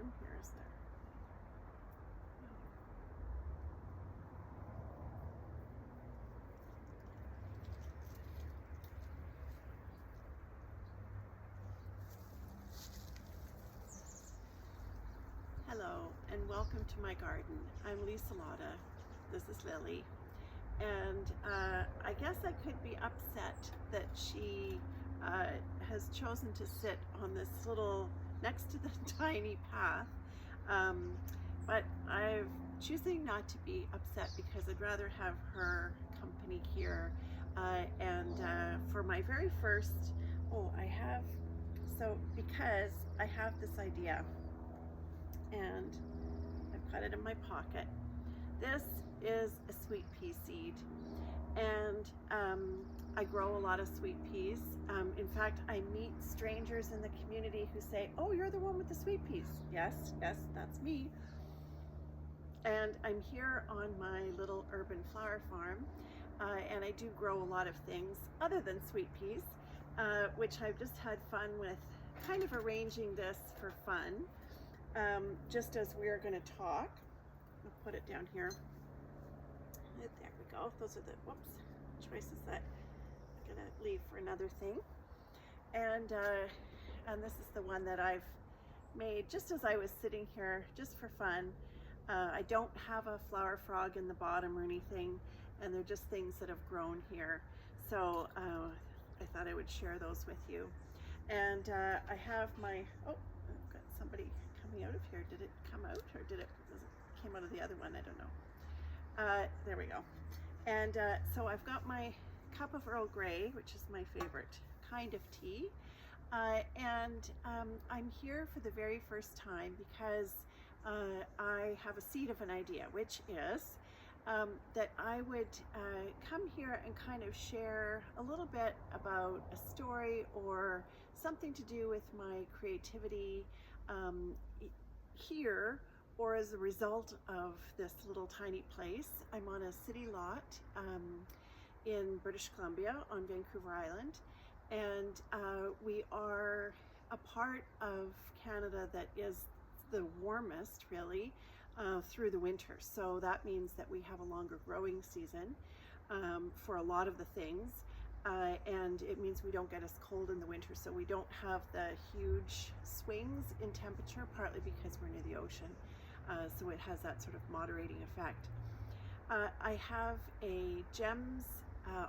room here, is there? Hello and welcome to my garden. I'm Lise-Lotte. This is Lily. And I guess I could be upset that she has chosen to sit on this little, next to the tiny path. But I'm choosing not to be upset because I'd rather have her company here. For my very first, because I have this idea and I've got it in my pocket. This is a sweet pea seed, and I grow a lot of sweet peas. In fact, I meet strangers in the community who say, "Oh, you're the one with the sweet peas." Yes, that's me. And I'm here on my little urban flower farm, and I do grow a lot of things other than sweet peas, which I've just had fun with, kind of arranging this for fun. Just as we're going to talk, I'll put it down here. There we go. Those are the choices that I'm going to leave for another thing. And this is the one that I've made just as I was sitting here, just for fun. I don't have a flower frog in the bottom or anything, and they're just things that have grown here. So I thought I would share those with you. And I have my, I've got somebody coming out of here. Did it come out, or came out of the other one? I don't know. There we go. And so I've got my cup of Earl Grey, which is my favorite kind of tea. I'm here for the very first time because I have a seed of an idea, which is that I would come here and kind of share a little bit about a story or something to do with my creativity here, or as a result of this little tiny place. I'm on a city lot in British Columbia on Vancouver Island, and we are a part of Canada that is the warmest, really, through the winter. So that means that we have a longer growing season for a lot of the things, and it means we don't get as cold in the winter, so we don't have the huge swings in temperature, partly because we're near the ocean, so it has that sort of moderating effect. I have a GEMS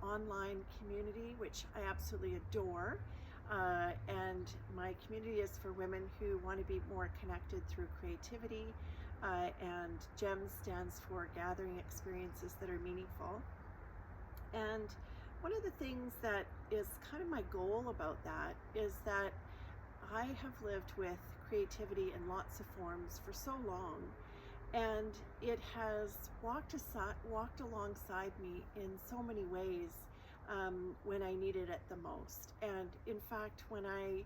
online community, which I absolutely adore, and my community is for women who want to be more connected through creativity, and GEMS stands for Gathering Experiences That Are Meaningful. And one of the things that is kind of my goal about that is that I have lived with creativity in lots of forms for so long, and it has walked alongside me in so many ways when I needed it the most. And in fact, when I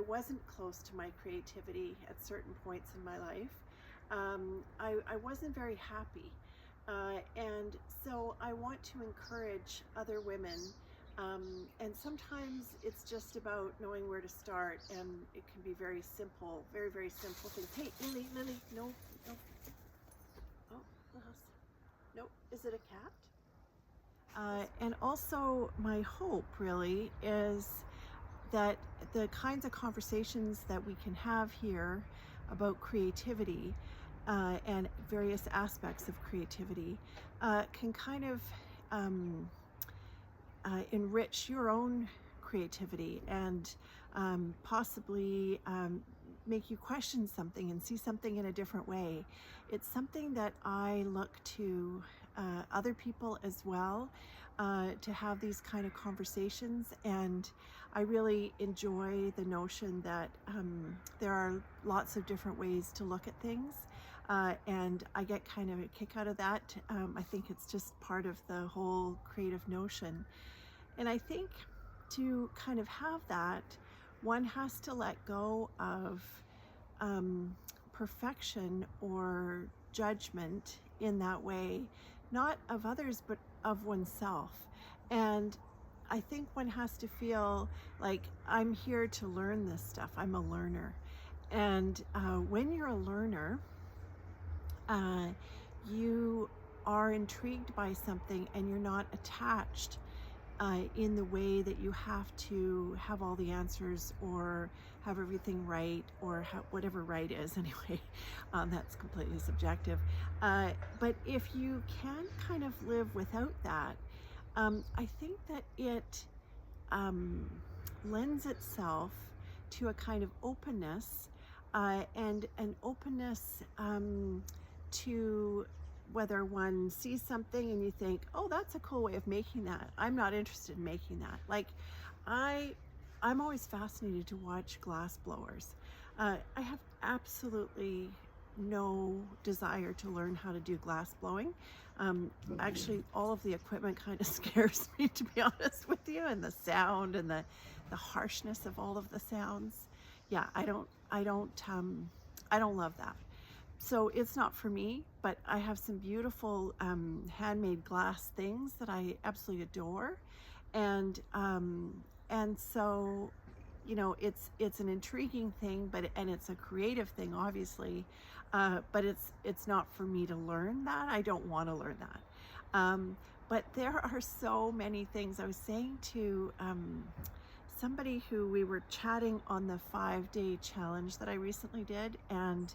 wasn't close to my creativity at certain points in my life, I wasn't very happy. And so I want to encourage other women, and sometimes it's just about knowing where to start, and it can be very simple, very, very simple things. Hey, Lily, no. Oh, no, is it a cat? And also my hope really is that the kinds of conversations that we can have here about creativity and various aspects of creativity can kind of enrich your own creativity and possibly make you question something and see something in a different way. It's something that I look to other people as well to have these kind of conversations, and I really enjoy the notion that there are lots of different ways to look at things, and I get kind of a kick out of that. I think it's just part of the whole creative notion. And I think to kind of have that, one has to let go of perfection or judgment in that way, not of others, but of oneself. And I think one has to feel like, I'm here to learn this stuff. I'm a learner. And when you're a learner, you are intrigued by something and you're not attached in the way that you have to have all the answers or have everything right, or whatever right is anyway. That's completely subjective. But if you can kind of live without that, I think that it lends itself to a kind of openness, and an openness to whether one sees something and you think, oh, that's a cool way of making that. I'm not interested in making that. Like, I'm always fascinated to watch glass blowers. I have absolutely no desire to learn how to do glass blowing. Actually, all of the equipment kind of scares me, to be honest with you, and the sound and the harshness of all of the sounds. Yeah, I don't love that. So it's not for me, but I have some beautiful handmade glass things that I absolutely adore. And so, you know, it's an intriguing thing, and it's a creative thing, obviously, but it's not for me to learn that. I don't want to learn that. But there are so many things. I was saying to somebody who we were chatting on the 5-day challenge that I recently did, and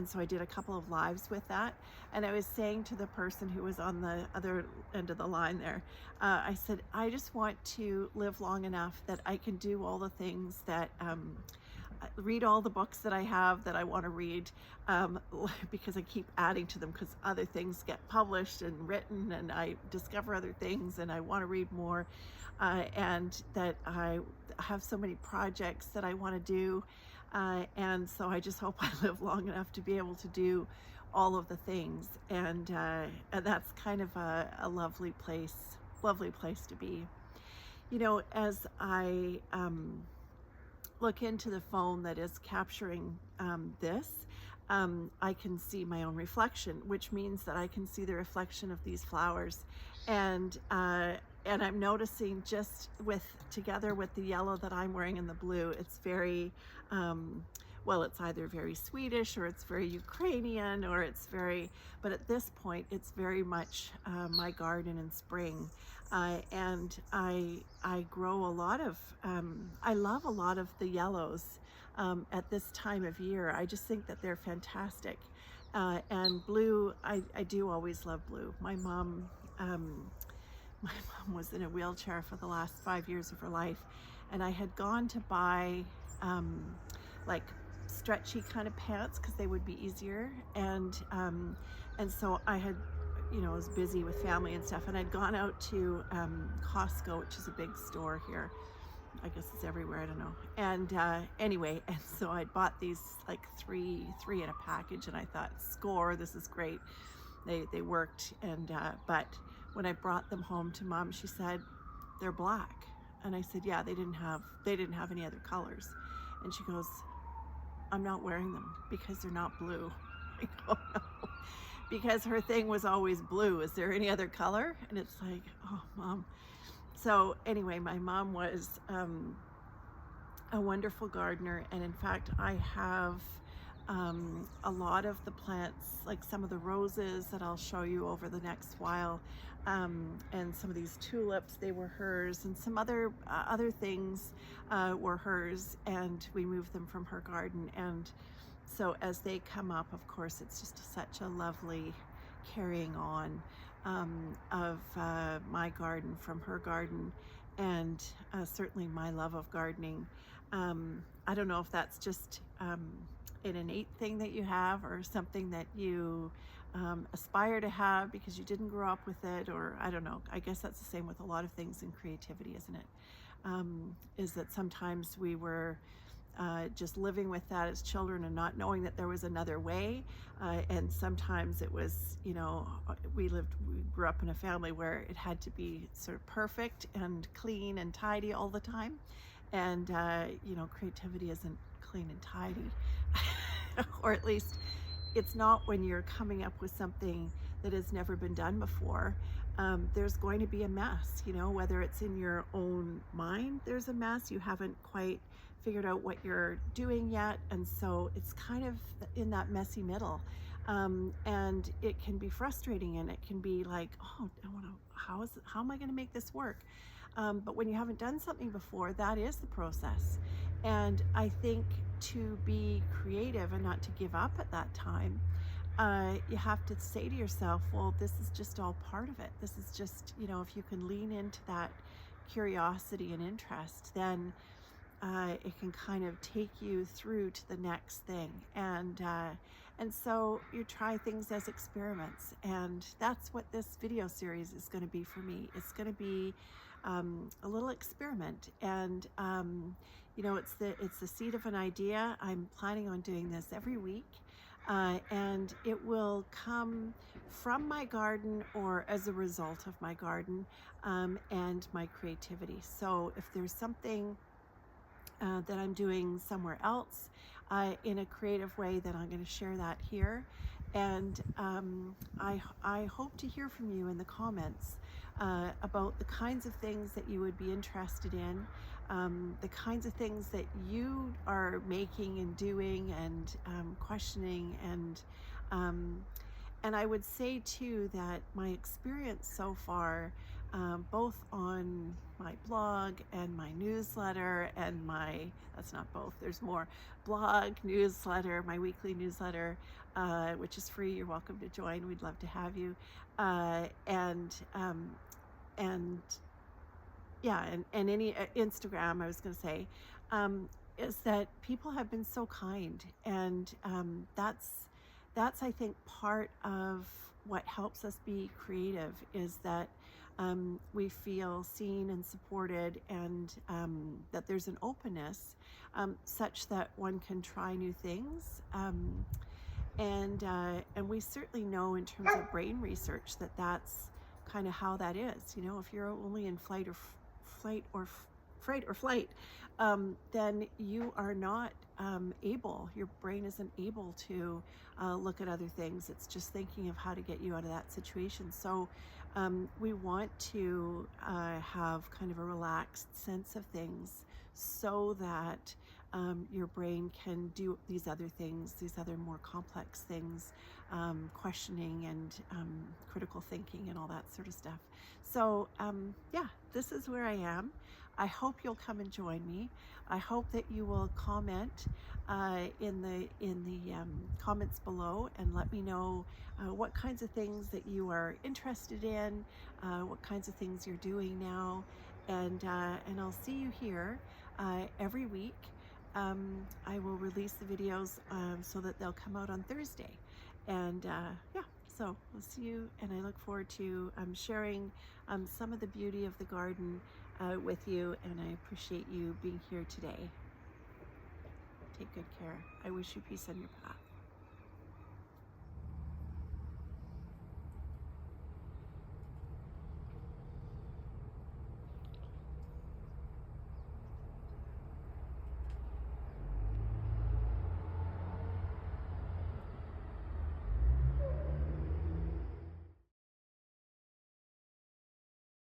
so I did a couple of lives with that, and I was saying to the person who was on the other end of the line there, I said, I just want to live long enough that I can do all the things that read all the books that I have that I want to read, because I keep adding to them because other things get published and written, and I discover other things and I want to read more, and that I have so many projects that I want to do, and so I just hope I live long enough to be able to do all of the things, and that's kind of a lovely place to be. You know, as I look into the phone that is capturing this, I can see my own reflection, which means that I can see the reflection of these flowers, and I'm noticing, just together with the yellow that I'm wearing and the blue, it's very well, it's either very Swedish or it's very Ukrainian, or it's very, but at this point it's very much my garden in spring. And I grow a lot of, I love a lot of the yellows at this time of year. I just think that they're fantastic. And blue, I do always love blue. My mom was in a wheelchair for the last 5 years of her life, and I had gone to buy like stretchy kind of pants because they would be easier, and so I had, you know, I was busy with family and stuff, and I'd gone out to Costco, which is a big store here. I guess it's everywhere, I don't know. And anyway, and so I bought these like three in a package, and I thought, score, this is great. They worked, and but when I brought them home to Mom, she said, they're black. And I said, yeah, they didn't have any other colors. And she goes, I'm not wearing them because they're not blue. I go, no. Because her thing was always blue. Is there any other color? And it's like, oh, Mom. So anyway, my mom was a wonderful gardener, and in fact, I have a lot of the plants, like some of the roses that I'll show you over the next while, and some of these tulips, they were hers, and some other things were hers, and we moved them from her garden. And so as they come up, of course, it's just such a lovely carrying on of my garden from her garden, and certainly my love of gardening. I don't know if that's just an innate thing that you have, or something that you aspire to have because you didn't grow up with it, or I don't know. I guess that's the same with a lot of things in creativity, isn't it? Is that sometimes we were just living with that as children and not knowing that there was another way, and sometimes it was, you know, we grew up in a family where it had to be sort of perfect and clean and tidy all the time, and you know, creativity isn't clean and tidy. Or at least it's not when you're coming up with something that has never been done before. there's going to be a mess, you know, whether it's in your own mind, there's a mess, you haven't quite figured out what you're doing yet. And so it's kind of in that messy middle. And it can be frustrating, and it can be like, oh, how am I going to make this work? But when you haven't done something before, that is the process. And I think to be creative and not to give up at that time, you have to say to yourself, well, this is just all part of it. This is just, you know, if you can lean into that curiosity and interest, then it can kind of take you through to the next thing. And so you try things as experiments, and that's what this video series is going to be for me. It's going to be a little experiment, and you know, it's the seed of an idea. I'm planning on doing this every week, and it will come from my garden or as a result of my garden and my creativity. So if there's something that I'm doing somewhere else in a creative way, then I'm going to share that here. And I hope to hear from you in the comments about the kinds of things that you would be interested in, the kinds of things that you are making and doing and questioning. And I would say too that my experience so far, both on my blog and my newsletter and that's not both, there's more, blog, newsletter, my weekly newsletter, which is free. You're welcome to join. We'd love to have you. And yeah, and any Instagram, I was going to say, is that people have been so kind. And that's, I think, part of what helps us be creative, is that we feel seen and supported, and that there's an openness such that one can try new things. And we certainly know in terms of brain research that that's kind of how that is. You know, if you're only in fight or flight, then you are not able, your brain isn't able to look at other things. It's just thinking of how to get you out of that situation. So we want to have kind of a relaxed sense of things, so that your brain can do these other things, these other more complex things, questioning and critical thinking and all that sort of stuff. So yeah, this is where I am. I hope you'll come and join me. I hope that you will comment in the comments below and let me know what kinds of things that you are interested in, what kinds of things you're doing now, and I'll see you here every week. I will release the videos so that they'll come out on Thursday, and yeah, so we'll see you, and I look forward to sharing some of the beauty of the garden with you, and I appreciate you being here today. Take good care. I wish you peace on your path.